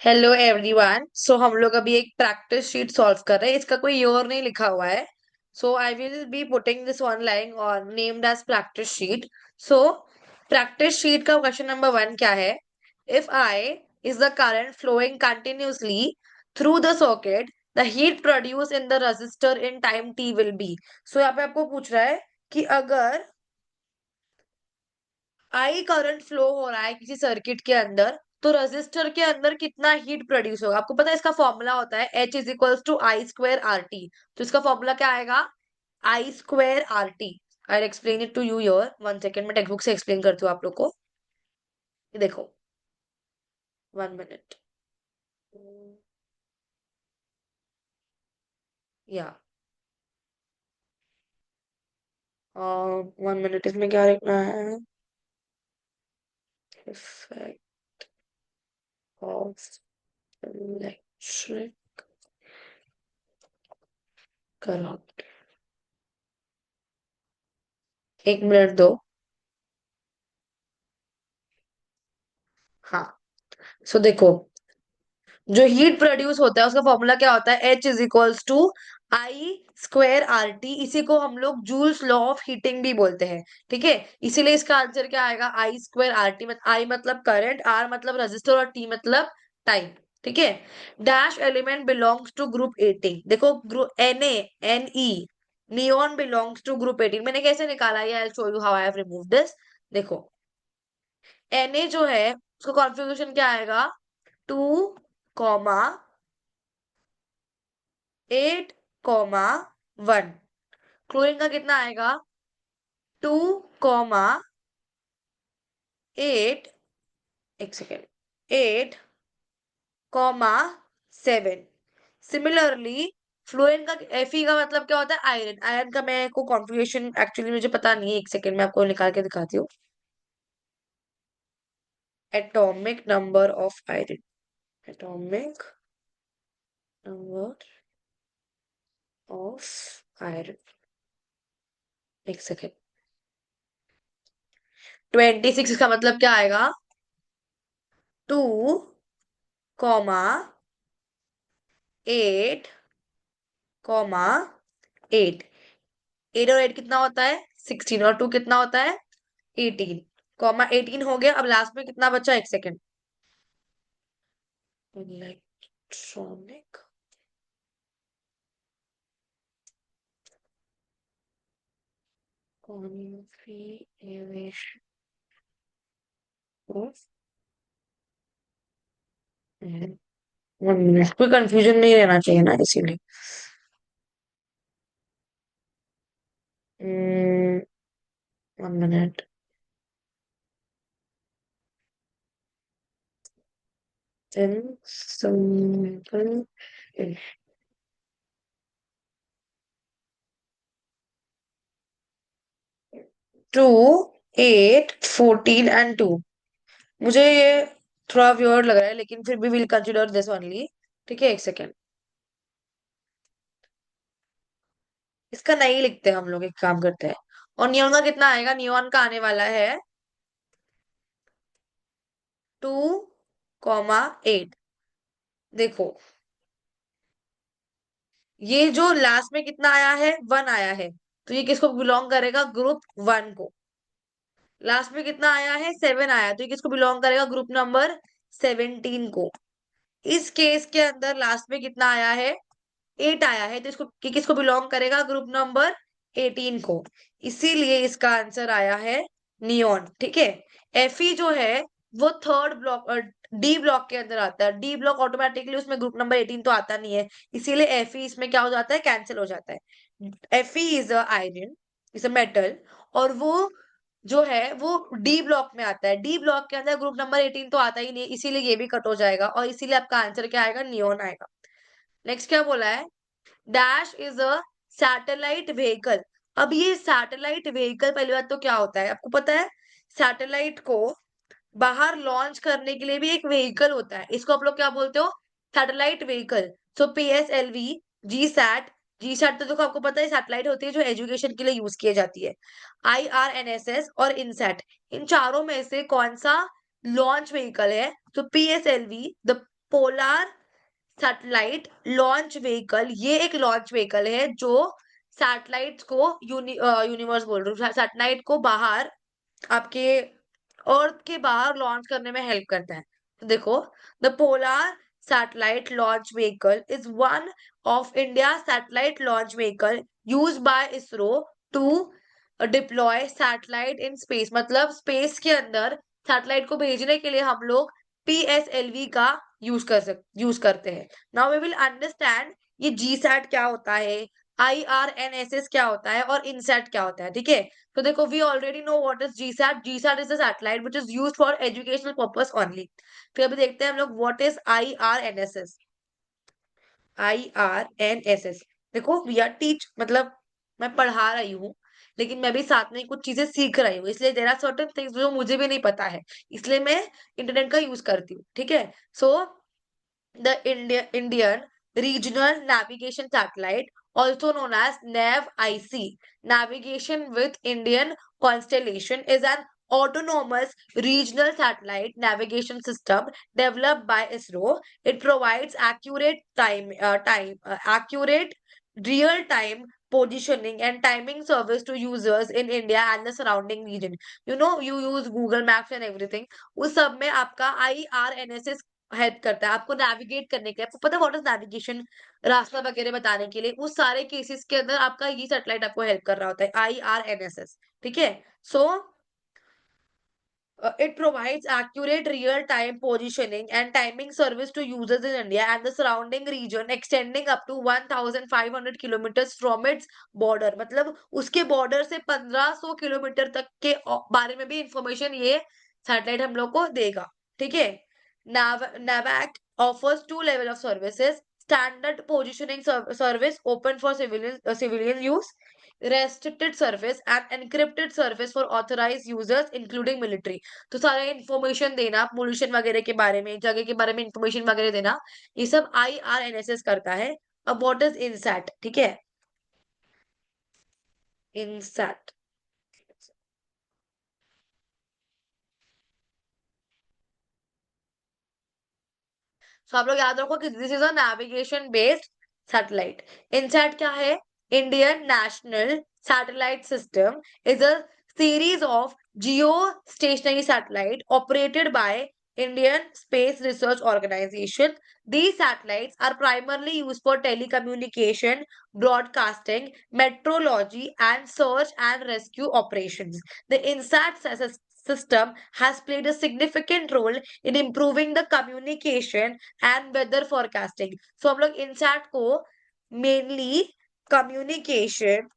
Hello everyone. सो हम लोग अभी एक प्रैक्टिस शीट सॉल्व कर रहे हैं। इसका कोई ईयर नहीं लिखा हुआ है। So I will be putting this online और named as practice sheet. So practice sheet का क्वेश्चन नंबर 1 क्या है? If I is the current flowing continuously through the circuit, the heat produce in the resistor in time T will be. सो यहाँ पे आपको पूछ रहा है कि अगर आई करंट फ्लो हो रहा है किसी सर्किट के अंदर, तो रेजिस्टर के अंदर कितना हीट प्रोड्यूस होगा। आपको पता है इसका फॉर्मूला होता है H is equals to I square R T. तो इसका फॉर्मूला क्या आएगा? I square R T. I explain it to you your 1 second. मैं टेक्स्ट बुक से एक्सप्लेन करती हूँ आप लोग को। ये देखो, 1 मिनट। या 1 मिनट, इसमें क्या लिखना है? Effect of electric current. 1 minute दो। हाँ, सो देखो, जो हीट प्रोड्यूस होता है उसका फॉर्मूला क्या होता है? H is equals to I square R T. इसी को हम लोग जूल्स लॉ ऑफ हीटिंग भी बोलते हैं। ठीक है, इसीलिए इसका आंसर क्या आएगा? I square R T. I मतलब करंट, आर मतलब रजिस्टर और टी मतलब टाइम। ठीक है। Dash element belongs to group 18। देखो, group Na Ne neon belongs to group 18। मैंने कैसे निकाला ये? I show you how I have remove this. देखो, Na जो है उसका कॉन्फ़िगरेशन क्या आएगा? 2, 8, 1। क्लोरीन का कितना आएगा? 2, 8। 1 सेकेंड, 8, 7। सिमिलरली फ्लोरीन का Fe का मतलब क्या होता है? आयरन। आयरन का मैं को कॉन्फ़िगरेशन एक्चुअली मुझे पता नहीं है। 1 सेकेंड में आपको निकाल के दिखाती हूँ। Atomic number of iron. Atomic number of iron. 1 second. 26 का मतलब क्या आएगा? 2, 8, 8। 8 और 8 कितना होता है? 16। और 2 कितना होता है? 18। 18 हो गया। अब लास्ट में कितना बचा? 1 second. Electronic configuration of 1 minute. कोई कंफ्यूजन नहीं रहना चाहिए ना, इसीलिए। 1 मिनट। Simple 2, 8, 14 and 2। मुझे ये थोड़ा वियर्ड लग रहा है, लेकिन फिर भी विल कंसिडर दिस ओनली। ठीक है, 1 सेकेंड। इसका नहीं लिखते हम लोग, एक काम करते हैं। और नियॉन का कितना आएगा? नियॉन का आने वाला है 2, 8। देखो, ये जो लास्ट में कितना आया है? 1 आया है, तो ये किसको बिलोंग करेगा? ग्रुप 1 को। लास्ट में कितना आया है? 7 आया, तो ये किसको बिलोंग करेगा? ग्रुप नंबर 17 को। इस केस के अंदर लास्ट में कितना आया है? 8 आया है, तो इसको किसको बिलोंग करेगा? ग्रुप नंबर 18 को। इसीलिए इसका आंसर आया है नियॉन। ठीक है। Fe जो है वो थर्ड ब्लॉक, डी ब्लॉक के अंदर आता है। डी ब्लॉक ऑटोमेटिकली उसमें ग्रुप नंबर 18 तो आता नहीं है, इसीलिए Fe इसमें क्या हो जाता है? कैंसिल हो जाता है। Fe is a iron, is a metal. और वो जो है वो डी ब्लॉक में आता है। डी ब्लॉक के अंदर ग्रुप नंबर 18 तो आता ही नहीं, इसीलिए ये भी कट हो जाएगा, और इसीलिए आपका आंसर क्या आएगा? नियॉन आएगा। नेक्स्ट क्या बोला है? Dash is a satellite vehicle. अब ये सैटेलाइट व्हीकल, पहली बात तो क्या होता है आपको पता है? सैटेलाइट को बाहर लॉन्च करने के लिए भी एक व्हीकल होता है, इसको आप लोग क्या बोलते हो? Satellite vehicle. So PSLV, GSAT तो देखो आपको पता है सैटेलाइट होती है जो एजुकेशन के लिए यूज की जाती है। IRNSS और इनसैट, इन चारों में से कौन सा लॉन्च व्हीकल है? तो PSLV, the polar satellite launch vehicle, ये एक लॉन्च व्हीकल है जो सैटेलाइट्स को यूनिवर्स बोल रही हूँ, सैटेलाइट को बाहर आपके अर्थ के बाहर लॉन्च करने में हेल्प करता है। तो देखो, the polar satellite launch vehicle is one of India satellite launch vehicle used by ISRO to deploy satellite in space. मतलब स्पेस के अंदर सैटेलाइट को भेजने के लिए हम लोग पीएसएलवी का यूज करते हैं। नाउ वी विल अंडरस्टैंड ये जीसैट क्या होता है, आईआरएनएसएस क्या होता है और इनसैट क्या होता है। ठीक है, तो देखो, we already know what is GSAT. GSAT is a satellite which is used for educational purpose only. फिर अभी देखते हैं हम लोग व्हाट इज आईआरएनएसएस। आईआरएनएसएस, देखो वी आर टीच, मतलब मैं पढ़ा रही हूँ लेकिन मैं भी साथ में कुछ चीजें सीख रही हूँ, इसलिए देयर आर सर्टेन थिंग्स जो मुझे भी नहीं पता है, इसलिए मैं इंटरनेट का यूज करती हूँ। ठीक है, सो the Indian Regional Navigation Satellite, also known as NAV-IC, Navigation with Indian Constellation, is an autonomous regional satellite navigation system developed by ISRO. It provides accurate real-time positioning and timing service to users in India and the surrounding region. You know, you use Google Maps and everything. उस सब में आपका IRNSS help करता है आपको navigate करने के लिए। आपको पता है व्हाट इज नेविगेशन, रास्ता वगैरह बताने के लिए। उस सारे केसेस के अंदर आपका ये सैटेलाइट आपको हेल्प कर रहा होता है, आईआरएनएसएस। ठीक है, सो it provides accurate real-time positioning and timing service to users in India and the surrounding region, extending up to 1,500 kilometers from its border. मतलब उसके border से 1500 किलोमीटर तक के बारे में भी इंफॉर्मेशन ये सैटेलाइट हम लोग को देगा। ठीक है, NAVAC offers two level of services: standard positioning service open for civilian use, restricted service and encrypted service for authorized users including military। तो सारा इंफॉर्मेशन देना पोल्यूशन वगैरह के बारे में, जगह के बारे में इंफॉर्मेशन वगैरह देना, ये सब आईआरएनएसएस करता है। अब व्हाट इज इनसैट? ठीक है, इनसैट, तो आप लोग याद रखो कि this is a navigation based satellite. INSAT क्या है? Indian national satellite system is a series of geostationary satellite operated by Indian Space Research Organization. These satellites are primarily used for telecommunication, broadcasting, meteorology, and search and rescue operations. The INSAT system has played a significant role in improving the communication and weather forecasting. So हम लोग INSAT को mainly communication,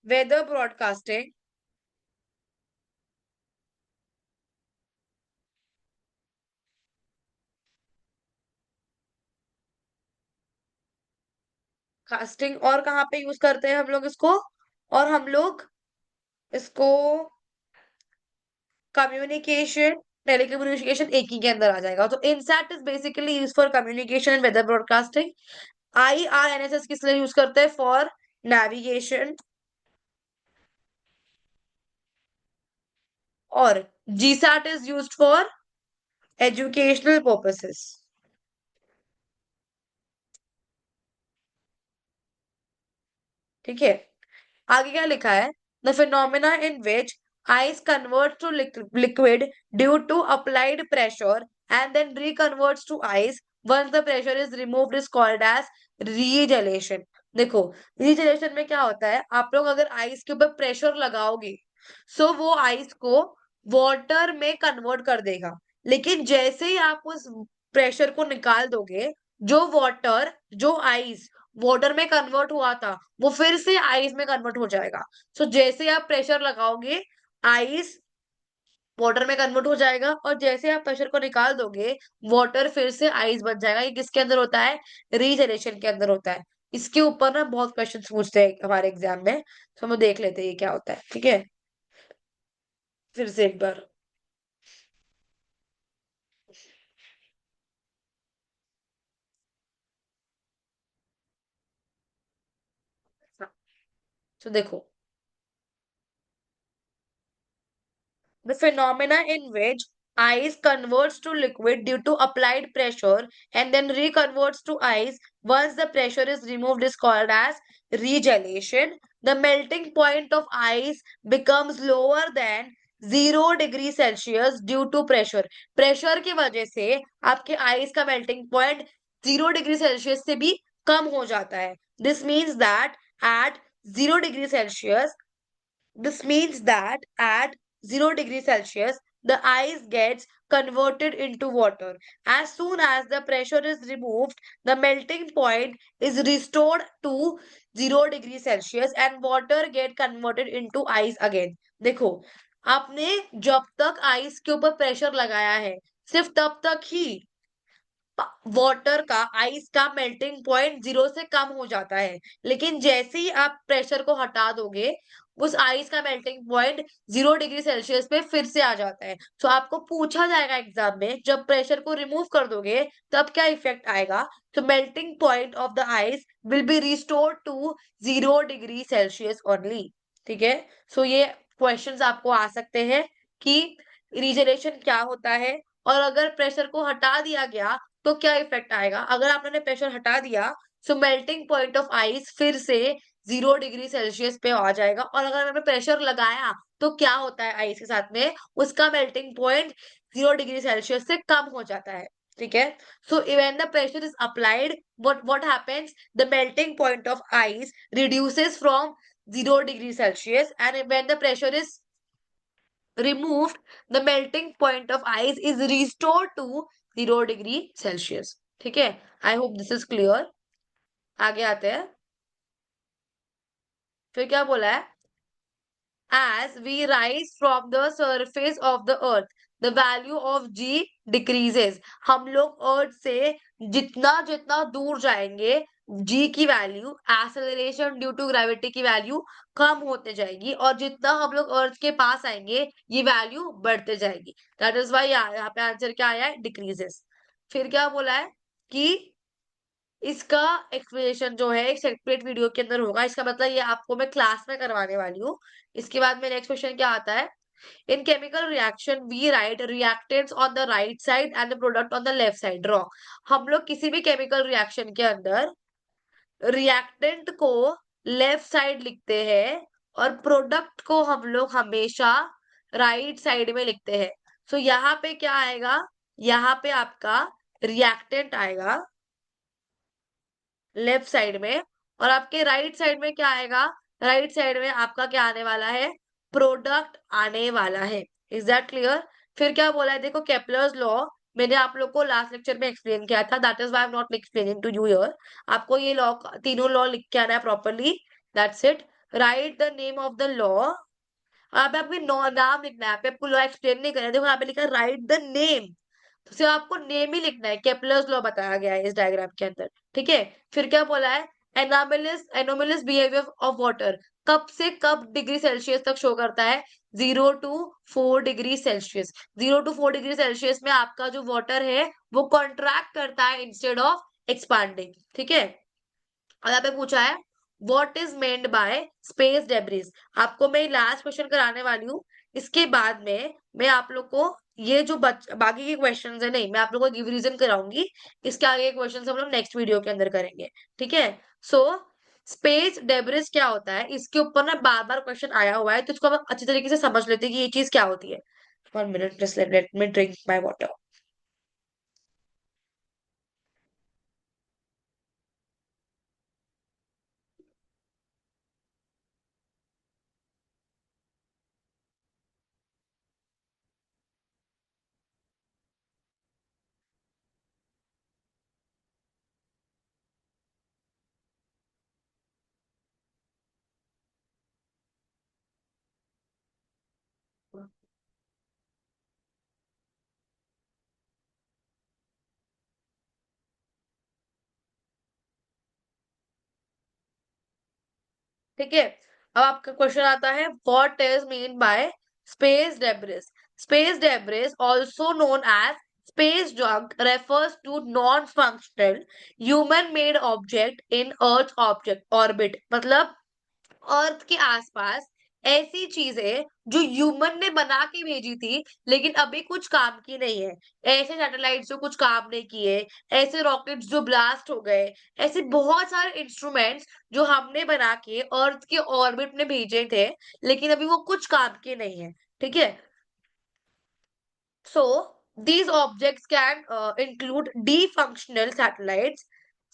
weather broadcasting, casting और कहाँ पे use करते हैं हम लोग इसको, और हम लोग इसको कम्युनिकेशन, टेलीकम्युनिकेशन एक ही के अंदर आ जाएगा। तो INSAT is basically use for communication and weather broadcasting. IRNSS किस लिए यूज करते हैं? For navigation. और GSAT is used for educational purposes. ठीक है, आगे क्या लिखा है? The phenomena in which ice convert to liquid due to applied pressure and then reconverts to ice once the pressure is removed is called as regelation. देखो, regelation में क्या होता है, आप लोग अगर आइस के ऊपर प्रेशर लगाओगे सो वो आइस को वाटर में कन्वर्ट कर देगा, लेकिन जैसे ही आप उस प्रेशर को निकाल दोगे, जो वाटर, जो आइस वाटर में कन्वर्ट हुआ था वो फिर से आइस में कन्वर्ट हो जाएगा। सो जैसे आप प्रेशर लगाओगे आइस वाटर में कन्वर्ट हो जाएगा, और जैसे आप प्रेशर को निकाल दोगे वाटर फिर से आइस बन जाएगा। ये किसके अंदर होता है? रीजनरेशन के अंदर होता है। इसके ऊपर ना बहुत क्वेश्चन पूछते हैं हमारे एग्जाम में, तो हम देख लेते हैं ये क्या होता है। ठीक है, फिर से एक बार। हाँ, तो देखो, The phenomena in which ice converts to liquid due to applied pressure and then reconverts to ice once the pressure is removed is called as regelation. The melting point of ice becomes lower than 0 degree Celsius due to pressure. Pressure की वजह से आपके ice का melting point 0 degree Celsius से भी कम हो जाता है. This means that at 0 degree Celsius This means that at 0 degree Celsius, the ice gets converted into water. As soon as the pressure is removed, the melting point is restored to 0 degree Celsius and water get converted into ice again. देखो, आपने जब तक ice के ऊपर pressure लगाया है, सिर्फ तब तक ही वाटर का आइस का मेल्टिंग पॉइंट 0 से कम हो जाता है. लेकिन जैसे ही आप प्रेशर को हटा दोगे, उस आइस का मेल्टिंग पॉइंट 0 डिग्री सेल्सियस पे फिर से आ जाता है. तो आपको पूछा जाएगा एग्जाम में, जब प्रेशर को रिमूव कर दोगे तब क्या इफेक्ट आएगा. तो melting point of the ice will be restored to 0 degree Celsius only. ठीक है. सो ये क्वेश्चंस आपको आ सकते हैं कि रीजनरेशन क्या होता है, और अगर प्रेशर को हटा दिया गया तो क्या इफेक्ट आएगा. अगर आपने प्रेशर हटा दिया, सो मेल्टिंग पॉइंट ऑफ आइस फिर से 0 डिग्री सेल्सियस पे आ जाएगा. और अगर आपने प्रेशर लगाया तो क्या होता है आइस के साथ में, उसका मेल्टिंग पॉइंट 0 डिग्री सेल्सियस से कम हो जाता है. ठीक है. So when the pressure is applied, what happens, the melting point of ice reduces from 0 degree Celsius, and when the pressure is removed, the melting point of ice is restored to 0 degree Celsius. ठीक है. I hope this is clear. आगे आते हैं. फिर क्या बोला है. As we rise from the surface of the earth, the value of g decreases. हम लोग अर्थ से जितना जितना दूर जाएंगे, g की value, acceleration due to gravity की वैल्यू कम होते जाएगी, और जितना हम लोग अर्थ के पास आएंगे ये वैल्यू बढ़ते जाएगी. दैट इज वाई यहाँ पे आंसर क्या आया है, डिक्रीजेस. फिर क्या बोला है कि इसका एक्सप्लेनेशन जो है एक सेपरेट वीडियो के अंदर होगा. इसका मतलब ये आपको मैं क्लास में करवाने वाली हूँ. इसके बाद में नेक्स्ट क्वेश्चन क्या आता है. In chemical reaction we write reactants on the right side and the product on the left side. Wrong. हम लोग किसी भी केमिकल रिएक्शन के अंदर रिएक्टेंट को लेफ्ट साइड लिखते हैं और प्रोडक्ट को हम लोग हमेशा राइट साइड में लिखते हैं. सो यहाँ पे क्या आएगा, यहाँ पे आपका रिएक्टेंट आएगा लेफ्ट साइड में, और आपके राइट साइड में क्या आएगा, राइट साइड में आपका क्या आने वाला है, प्रोडक्ट आने वाला है. Is that clear. फिर क्या बोला है, देखो केपलर्स लॉ मैंने आप लोग को लास्ट लेक्चर में एक्सप्लेन किया था. That is why I am not explaining to you here. आपको ये लॉ, तीनों लॉ लिख के आना है properly. That's it. Write the name of the law. अब आपके नाम लिखना है, आपको लॉ एक्सप्लेन नहीं करना है. देखो यहाँ पे लिखा है राइट द नेम, तो सिर्फ आपको नेम ही लिखना है. केपलर्स लॉ बताया गया है इस डायग्राम के अंदर. ठीक है. फिर क्या बोला है, एनोमलस बिहेवियर ऑफ वाटर कब से कब डिग्री सेल्सियस तक शो करता है, 0 to 4 degree Celsius. 0 to 4 degree Celsius में आपका जो वाटर है वो कॉन्ट्रैक्ट करता है इंस्टेड ऑफ एक्सपांडिंग. ठीक है. और यहाँ पे पूछा है what is mend bye space debris. आपको मैं लास्ट क्वेश्चन कराने वाली हूँ. इसके बाद में मैं आप लोग को ये जो बाकी के क्वेश्चंस है, नहीं, मैं आप लोग को रिवीजन कराऊंगी. इसके आगे के क्वेश्चंस हम लोग नेक्स्ट वीडियो के अंदर करेंगे. ठीक है. सो स्पेस डेब्रिस क्या होता है, इसके ऊपर ना बार बार क्वेश्चन आया हुआ है, तो इसको हम अच्छी तरीके से समझ लेते हैं कि ये चीज क्या होती है. 1 minute, just let me drink my water. ठीक है. अब आपका क्वेश्चन आता है what is mean by space debris. Space debris also known as space junk refers to non functional human made object in earth object orbit. मतलब earth के आसपास ऐसी चीजें जो ह्यूमन ने बना के भेजी थी लेकिन अभी कुछ काम की नहीं है, ऐसे सैटेलाइट्स जो कुछ काम नहीं किए, ऐसे रॉकेट्स जो ब्लास्ट हो गए, ऐसे बहुत सारे इंस्ट्रूमेंट्स जो हमने बना के अर्थ के ऑर्बिट में भेजे थे लेकिन अभी वो कुछ काम के नहीं है। ठीक है, so these objects can include defunctional satellites,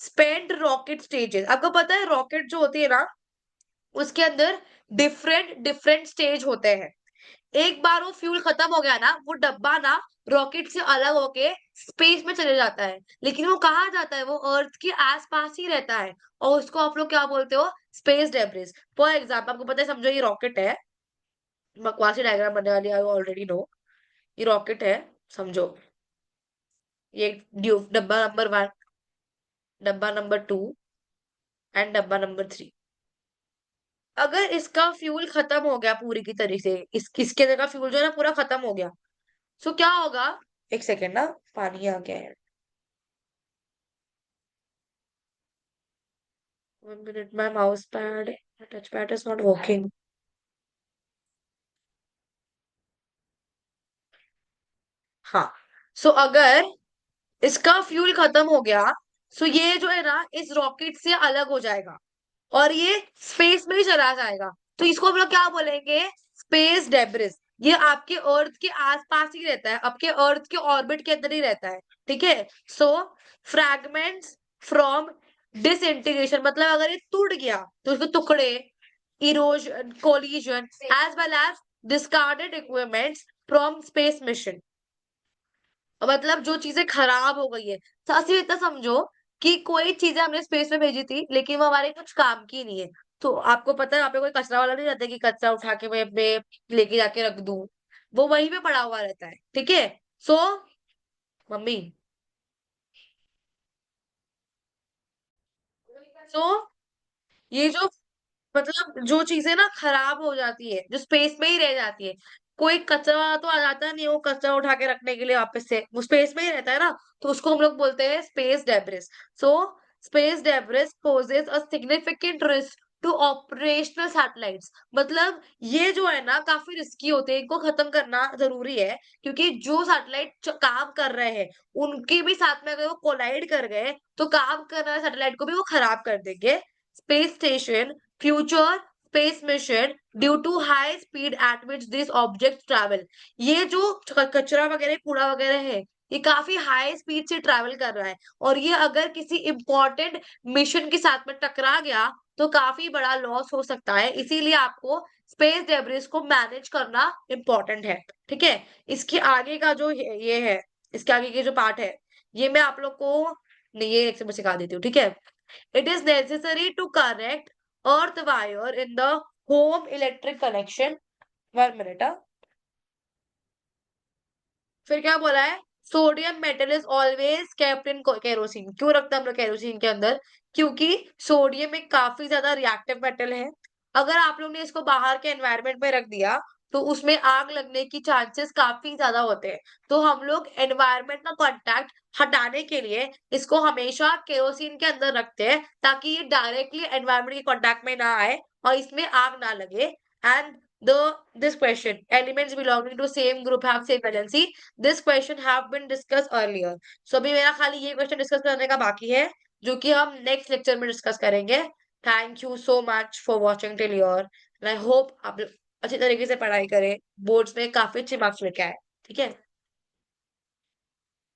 spent rocket stages। आपको पता है रॉकेट जो होती है ना उसके अंदर डिफरेंट डिफरेंट स्टेज होते हैं। एक बार वो फ्यूल खत्म हो गया ना, वो डब्बा ना रॉकेट से अलग होके स्पेस में चले जाता है, लेकिन वो कहाँ जाता है, वो अर्थ के आसपास ही रहता है और उसको आप लोग क्या बोलते हो, स्पेस डेब्रिस। फॉर एग्जाम्पल आपको पता है, समझो ये रॉकेट है, बकवासी डायग्राम बनने वाली आई ऑलरेडी नो, ये रॉकेट है समझो, ये डब्बा नंबर 1, डब्बा नंबर 2 एंड डब्बा नंबर 3। अगर इसका फ्यूल खत्म हो गया पूरी की तरीके से, इसके अंदर का फ्यूल जो है ना पूरा खत्म हो गया, सो क्या होगा, एक सेकेंड ना, पानी आ गया है, 1 minute, my mouse pad, my touch pad is not working। हाँ, सो अगर इसका फ्यूल खत्म हो गया, सो ये जो है ना इस रॉकेट से अलग हो जाएगा और ये स्पेस में ही चला जाएगा, तो इसको हम लोग क्या बोलेंगे, स्पेस डेब्रिस। ये आपके अर्थ के आसपास ही रहता है, आपके अर्थ के ऑर्बिट के अंदर ही रहता है। ठीक है, सो फ्रैगमेंट्स फ्रॉम डिसइंटीग्रेशन, मतलब अगर ये टूट गया तो उसके टुकड़े, erosion, collision, as well as discarded equipments from space mission. मतलब जो चीजें खराब हो गई है, साथ ही इतना समझो कि कोई चीजें हमने स्पेस में भेजी थी लेकिन वो हमारे कुछ काम की नहीं है। तो आपको पता है वहां पे कोई कचरा वाला नहीं रहता कि कचरा उठा के मैं अपने लेके जाके रख दूं, वो वहीं पे पड़ा हुआ रहता है। ठीक है, सो मम्मी, सो ये जो मतलब जो चीजें ना खराब हो जाती है, जो स्पेस में ही रह जाती है, कोई कचरा वाला तो आ जाता नहीं है वो कचरा उठा के रखने के लिए वापस से, वो स्पेस में ही रहता है ना, तो उसको हम लोग बोलते हैं space debris. So space debris poses a significant risk to operational satellites. मतलब ये जो है ना काफी रिस्की होते हैं, इनको खत्म करना जरूरी है, क्योंकि जो सैटेलाइट काम कर रहे हैं उनके भी साथ में अगर वो कोलाइड कर गए तो काम कर रहे सैटेलाइट को भी वो खराब कर देंगे। Space station future space mission due to high speed at which this object travel. ये जो कचरा वगैरह कूड़ा वगैरह है ये काफी हाई स्पीड से ट्रैवल कर रहा है और ये अगर किसी इंपॉर्टेंट मिशन के साथ में टकरा गया तो काफी बड़ा लॉस हो सकता है, इसीलिए आपको स्पेस डेब्रिस को मैनेज करना इम्पोर्टेंट है। ठीक है, इसके आगे का जो ये है, इसके आगे के जो पार्ट है ये मैं आप लोग को नहीं, ये एक से मैं सिखा देती हूँ। ठीक है, it is necessary to connect earth wire in the home electric connection। 1 minute, फिर क्या बोला है, sodium metal is always kept in kerosene. क्यों रखते हैं हम लोग केरोसिन के अंदर, क्योंकि सोडियम एक काफी ज्यादा रिएक्टिव मेटल है। अगर आप लोग ने इसको बाहर के एनवायरनमेंट में रख दिया तो उसमें आग लगने की चांसेस काफी ज्यादा होते हैं, तो हम लोग एनवायरनमेंट का कांटेक्ट हटाने के लिए इसको हमेशा केरोसिन के अंदर रखते हैं ताकि ये डायरेक्टली एनवायरनमेंट के कांटेक्ट में ना आए और इसमें आग ना लगे। And the this question, elements belonging to same group have same valency, this question have been discuss earlier. So अभी मेरा खाली ये क्वेश्चन डिस्कस करने का बाकी है जो कि हम नेक्स्ट लेक्चर में डिस्कस करेंगे। Thank you so much for watching till your, I hope आप अच्छी तरीके से पढ़ाई करें, बोर्ड्स में काफी अच्छे मार्क्स लेके आए। ठीक है।